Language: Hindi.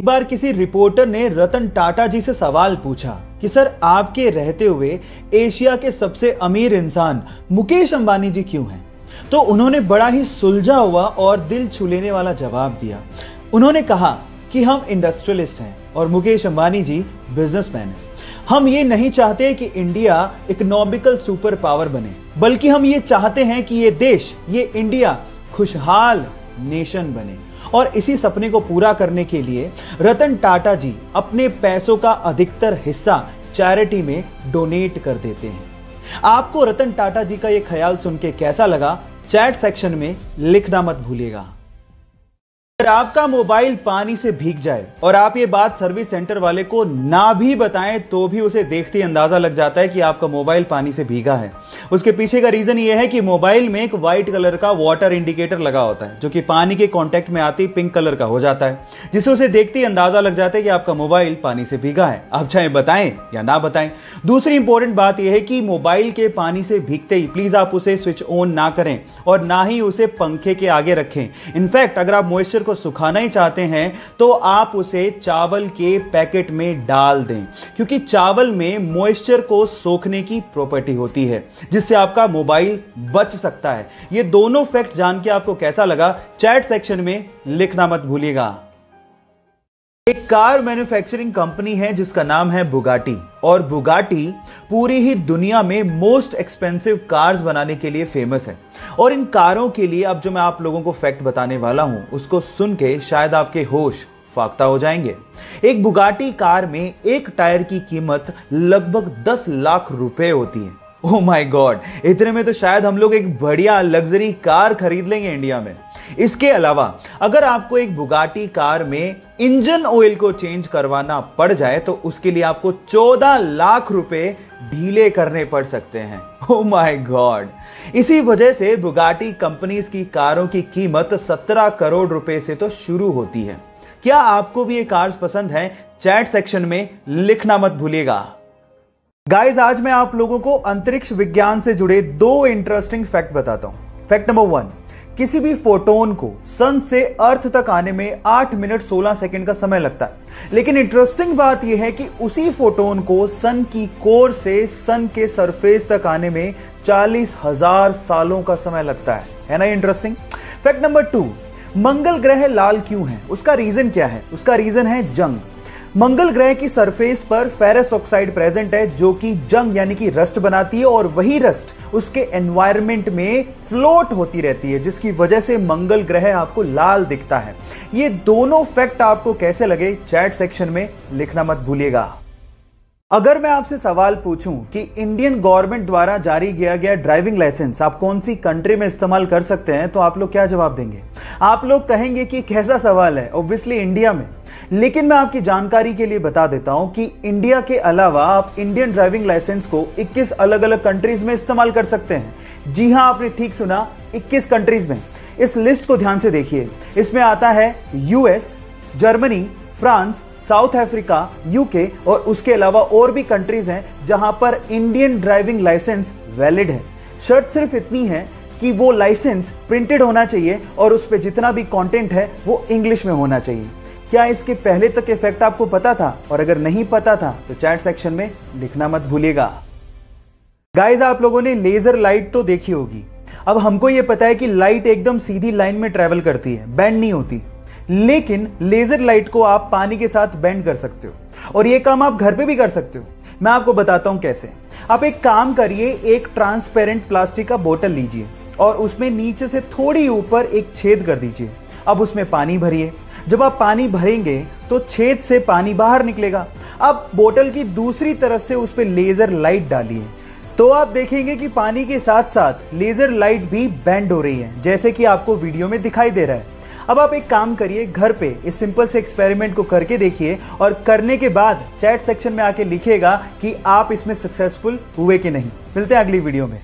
बार किसी रिपोर्टर ने रतन टाटा जी से सवाल पूछा कि सर आपके रहते हुए एशिया के सबसे अमीर इंसान मुकेश अंबानी जी क्यों हैं? तो उन्होंने बड़ा ही सुलझा हुआ और दिल छू लेने वाला जवाब दिया। उन्होंने कहा कि हम इंडस्ट्रियलिस्ट हैं और मुकेश अंबानी जी बिजनेसमैन हैं। हम ये नहीं चाहते कि इंडिया इकोनॉमिकल सुपर पावर बने, बल्कि हम ये चाहते हैं कि ये देश, ये इंडिया खुशहाल नेशन बने। और इसी सपने को पूरा करने के लिए रतन टाटा जी अपने पैसों का अधिकतर हिस्सा चैरिटी में डोनेट कर देते हैं। आपको रतन टाटा जी का ये ख्याल सुन के कैसा लगा, चैट सेक्शन में लिखना मत भूलिएगा। अगर आपका मोबाइल पानी से भीग जाए और आप ये बात सर्विस सेंटर वाले को ना भी बताएं तो भी उसे देखते ही अंदाजा लग जाता है कि आपका मोबाइल पानी से भीगा है। उसके पीछे का रीजन ये है कि मोबाइल में एक व्हाइट कलर का वाटर इंडिकेटर लगा होता है, जो कि पानी के कांटेक्ट में आते ही पिंक कलर का हो जाता है, जिससे उसे देखते ही अंदाजा लग जाता है कि आपका मोबाइल पानी से भीगा है। आप चाहे बताएं या ना बताएं। दूसरी इंपॉर्टेंट बात यह है कि मोबाइल के पानी से भीगते ही प्लीज आप उसे स्विच ऑन ना करें और ना ही उसे पंखे के आगे रखें। इनफैक्ट अगर आप मॉइस्चर को सुखाना ही चाहते हैं तो आप उसे चावल के पैकेट में डाल दें, क्योंकि चावल में मॉइस्चर को सोखने की प्रॉपर्टी होती है, जिससे आपका मोबाइल बच सकता है। ये दोनों फैक्ट जान के आपको कैसा लगा, चैट सेक्शन में लिखना मत भूलिएगा। एक कार मैन्युफैक्चरिंग कंपनी है जिसका नाम है बुगाटी, और बुगाटी पूरी ही दुनिया में मोस्ट एक्सपेंसिव कार्स बनाने के लिए फेमस है। और इन कारों के लिए अब जो मैं आप लोगों को फैक्ट बताने वाला हूं उसको सुन के शायद आपके होश फाख्ता हो जाएंगे। एक बुगाटी कार में एक टायर की कीमत लगभग 10 लाख रुपए होती है। ओह माय गॉड, इतने में तो शायद हम लोग एक बढ़िया लग्जरी कार खरीद लेंगे इंडिया में। इसके अलावा अगर आपको एक बुगाटी कार में इंजन ऑयल को चेंज करवाना पड़ जाए तो उसके लिए आपको 14 लाख रुपए ढीले करने पड़ सकते हैं। ओह माय गॉड, इसी वजह से बुगाटी कंपनीज की कारों की कीमत 17 करोड़ रुपए से तो शुरू होती है। क्या आपको भी ये कार्स पसंद है? चैट सेक्शन में लिखना मत भूलिएगा। गाइस, आज मैं आप लोगों को अंतरिक्ष विज्ञान से जुड़े 2 इंटरेस्टिंग फैक्ट बताता हूं। फैक्ट नंबर 1, किसी भी फोटोन को सन से अर्थ तक आने में 8 मिनट 16 सेकंड का समय लगता है, लेकिन इंटरेस्टिंग बात यह है कि उसी फोटोन को सन की कोर से सन के सरफेस तक आने में 40,000 सालों का समय लगता है ना इंटरेस्टिंग। फैक्ट नंबर 2, मंगल ग्रह लाल क्यों है? उसका रीजन क्या है? उसका रीजन है जंग। मंगल ग्रह की सरफेस पर फेरस ऑक्साइड प्रेजेंट है, जो कि जंग यानी कि रस्ट बनाती है, और वही रस्ट उसके एनवायरनमेंट में फ्लोट होती रहती है, जिसकी वजह से मंगल ग्रह आपको लाल दिखता है। ये दोनों फैक्ट आपको कैसे लगे, चैट सेक्शन में लिखना मत भूलिएगा। अगर मैं आपसे सवाल पूछूं कि इंडियन गवर्नमेंट द्वारा जारी किया गया ड्राइविंग लाइसेंस आप कौन सी कंट्री में इस्तेमाल कर सकते हैं, तो आप लोग क्या जवाब देंगे? आप लोग कहेंगे कि कैसा सवाल है, ऑब्वियसली इंडिया में। लेकिन मैं आपकी जानकारी के लिए बता देता हूं कि इंडिया के अलावा आप इंडियन ड्राइविंग लाइसेंस को 21 अलग अलग कंट्रीज में इस्तेमाल कर सकते हैं। जी हां, आपने ठीक सुना, 21 कंट्रीज में। इस लिस्ट को ध्यान से देखिए। इसमें आता है US, Germany, France, south Africa, UK, और उसके अलावा और भी कंट्रीज हैं जहां पर इंडियन ड्राइविंग लाइसेंस वैलिड है। शर्त सिर्फ इतनी है कि वो लाइसेंस प्रिंटेड होना चाहिए और उस पे जितना भी कंटेंट है वो इंग्लिश में होना चाहिए। क्या इसके पहले तक इफेक्ट आपको पता था? और अगर नहीं पता था तो चैट सेक्शन में लिखना मत भूलिएगा। गाइस, आप लोगों ने लेजर लाइट तो देखी होगी। अब हमको ये पता है कि लाइट एकदम सीधी लाइन में ट्रेवल करती है, बेंड नहीं होती। लेकिन लेजर लाइट को आप पानी के साथ बेंड कर सकते हो, और ये काम आप घर पे भी कर सकते हो। मैं आपको बताता हूं कैसे। आप एक काम करिए, एक ट्रांसपेरेंट प्लास्टिक का बोतल लीजिए और उसमें नीचे से थोड़ी ऊपर एक छेद कर दीजिए। अब उसमें पानी भरिए। जब आप पानी भरेंगे तो छेद से पानी बाहर निकलेगा। अब बोतल की दूसरी तरफ से उस पर लेजर लाइट डालिए, तो आप देखेंगे कि पानी के साथ साथ लेजर लाइट भी बेंड हो रही है, जैसे कि आपको वीडियो में दिखाई दे रहा है। अब आप एक काम करिए, घर पे इस सिंपल से एक्सपेरिमेंट को करके देखिए, और करने के बाद चैट सेक्शन में आके लिखिएगा कि आप इसमें सक्सेसफुल हुए कि नहीं। मिलते हैं अगली वीडियो में।